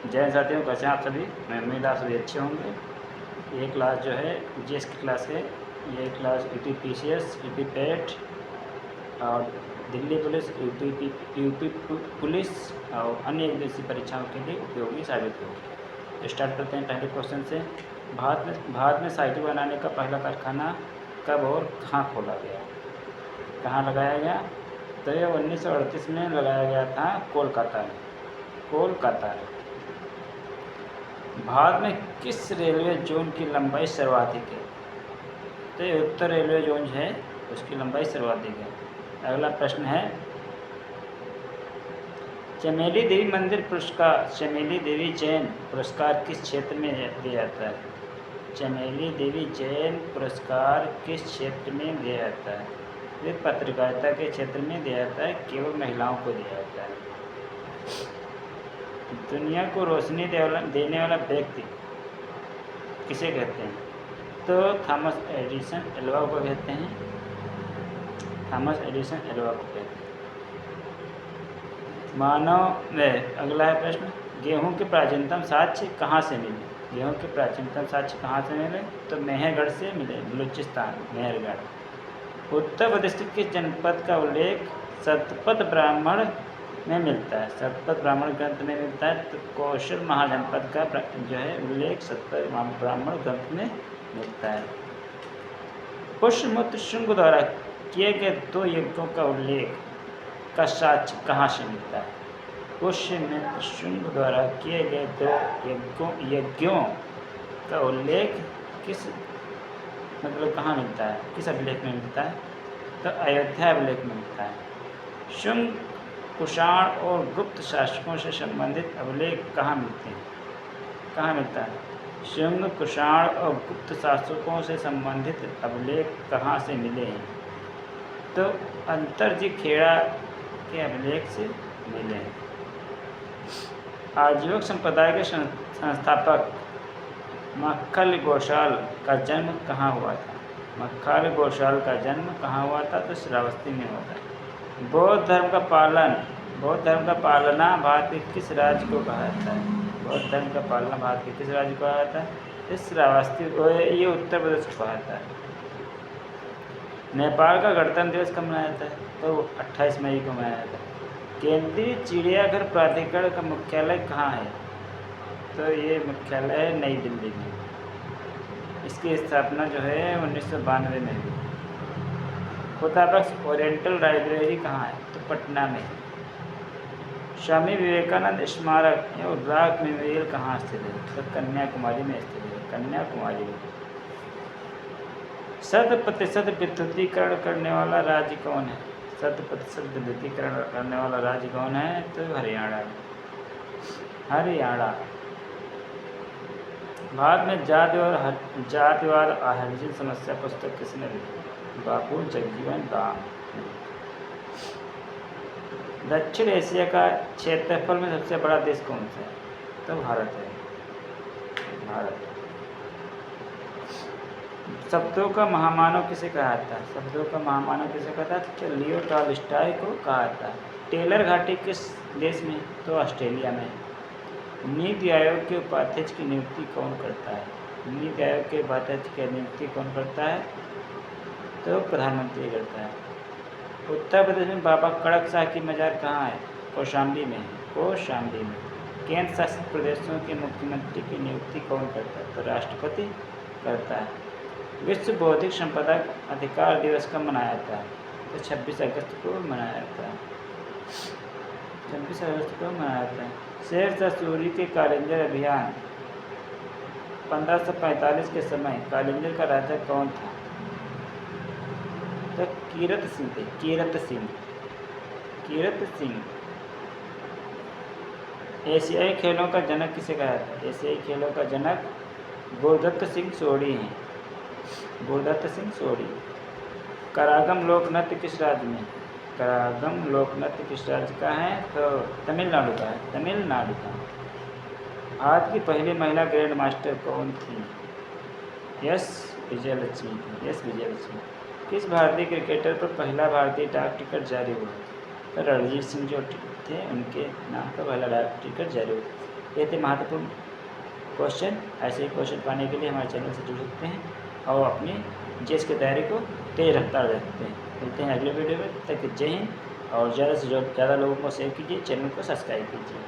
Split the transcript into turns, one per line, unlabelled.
जय साथियों, कैसे हैं आप सभी। मैं उम्मीद आप सभी अच्छे होंगे। ये क्लास जो है जीएस की क्लास है। ये क्लास यूपी पीसीएस, यूपी पेट और दिल्ली पुलिस, यूपी पुलिस और अन्य एक दिवसीय परीक्षाओं के लिए उपयोगी साबित होगी। स्टार्ट करते हैं पहले क्वेश्चन से। भारत में साइकिल बनाने का पहला कारखाना कब और कहाँ खोला गया, कहाँ लगाया गया? तो ये 1938 में लगाया गया था कोलकाता में। भारत में किस रेलवे जोन की लंबाई सर्वाधिक है? तो ये उत्तर रेलवे जोन है, उसकी लंबाई सर्वाधिक है। अगला प्रश्न है, चमेली देवी मंदिर पुरस्कार, चमेली देवी जैन पुरस्कार किस क्षेत्र में दिया जाता है? चमेली देवी जैन पुरस्कार किस क्षेत्र में दिया जाता है? ये पत्रकारिता के क्षेत्र में दिया जाता है, केवल महिलाओं को दिया जाता है। दुनिया को रोशनी देने वाला व्यक्ति किसे कहते हैं? तो थॉमस एडिसन एल्वा को कहते हैं। थॉमस एडिसन एल्वा को कहते हैं। अगला है प्रश्न, गेहूं के प्राचीनतम साक्ष्य कहाँ से मिले? गेहूं के प्राचीनतम साक्ष्य कहाँ से मिले? तो मेहरगढ़ से मिले, बलूचिस्तान, मेहरगढ़। उत्तर प्रदेश के किस जनपद का उल्लेख शतपथ ब्राह्मण में मिलता है? शतपथ ब्राह्मण ग्रंथ में मिलता है। तो कौशल महाजनपद का जो है उल्लेख शतपथ ब्राह्मण ग्रंथ में मिलता है। पुष्यमित्र शुंग द्वारा किए गए 2 यज्ञों का उल्लेख का साक्ष्य कहाँ से मिलता है? पुष्यमित्र शुंग द्वारा किए गए 2 यज्ञों का उल्लेख कहाँ मिलता है, किस अभिलेख में मिलता है? तो अयोध्या अभिलेख में मिलता है। शुंग, कुषाण और गुप्त शासकों से संबंधित अभिलेख कहाँ मिलते हैं? कहाँ मिलता है? शुंग, कुषाण और गुप्त शासकों से संबंधित अभिलेख कहाँ से मिले हैं? तो अंतरजी खेड़ा के अभिलेख से मिले हैं। आजीवक संप्रदाय के संस्थापक मक्खल गोशाल का जन्म कहाँ हुआ था? मक्खल गोशाल का जन्म कहाँ हुआ था? तो श्रावस्ती में हुआ था। बौद्ध धर्म का पालना भारत के किस राज्य को कहा जाता है? बौद्ध धर्म का पालना भारत के किस राज्य को कहा जाता है? इस श्रावस्ती, ये उत्तर प्रदेश को कहा जाता है। नेपाल का गणतंत्र दिवस कब मनाया जाता है? तो 28 मई को मनाया जाता है। केंद्रीय चिड़ियाघर प्राधिकरण का मुख्यालय कहाँ है? तो ये मुख्यालय है नई दिल्ली में। इसकी स्थापना जो है 1992 में हुई। खुदाबख्श ओरिएंटल लाइब्रेरी कहाँ है? तो पटना में। स्वामी विवेकानंद स्मारक या रॉक मेमोरियल कहाँ स्थित है? तो कन्याकुमारी में स्थित है, कन्याकुमारी में। 100% विद्युतीकरण करने वाला राज्य कौन है? 100% विद्युतीकरण करने वाला राज्य कौन है? तो हरियाणा। भारत में जातिवाद हाइजीन समस्या पुस्तक किसने लिखी? बाबू जगजीवन राम। दक्षिण एशिया का क्षेत्रफल में सबसे बड़ा देश कौन सा है? तो भारत है, भारत। शब्दों का महामानव किसे कहा जाता है? शब्दों का महामानव किसे कहता है? तो लियो टॉलस्टॉय को कहा जाता है। टेलर घाटी किस देश में? तो ऑस्ट्रेलिया में। नीति आयोग के उपाध्यक्ष की नियुक्ति कौन करता है? नीति आयोग के उपाध्यक्ष की नियुक्ति कौन करता है? तो प्रधानमंत्री करता है। उत्तर प्रदेश में बाबा कड़क शाह की मजार कहाँ है? कौशाम्बी में है, कौशाम्बी में। केंद्र शासित प्रदेशों के मुख्यमंत्री की नियुक्ति कौन करता है? तो राष्ट्रपति करता है। विश्व बौद्धिक संपदा अधिकार दिवस कब मनाया जाता है? तो 26 अगस्त को मनाया जाता है। 26 अगस्त को मनाया जाता है। शेरशाह सूरी के कालिंजर अभियान 1545 के समय कालिंजर का राजा कौन था? तो कीरत सिंह थे, कीरत सिंह। एशियाई खेलों का जनक किसे कहा जाता है? एशियाई खेलों का जनक गुरदत्त सिंह सोढ़ी हैं, गुरदत्त सिंह सोढ़ी। करागम लोक नृत्य किस राज्य में? करागम लोक नृत्य किस राज्य का है? तो तमिलनाडु का है, तमिलनाडु का। भारत की पहली महिला ग्रैंड मास्टर कौन थी? एस विजयलक्ष्मी। किस भारतीय क्रिकेटर पर पहला भारतीय डाक टिकट जारी हुआ? तो रणजीत सिंह जो थे उनके नाम पर पहला डाक टिकट जारी हुआ। ये थे महत्वपूर्ण क्वेश्चन। ऐसे ही क्वेश्चन पाने के लिए हमारे चैनल से जुड़ सकते हैं और अपनी जीएस की तैयारी को तेज रफ्तार रखते हैं। मिलते हैं अगले वीडियो में, तब तक जय हिंद और ज़्यादा से ज़्यादा लोगों को शेयर कीजिए, चैनल को सब्सक्राइब कीजिए।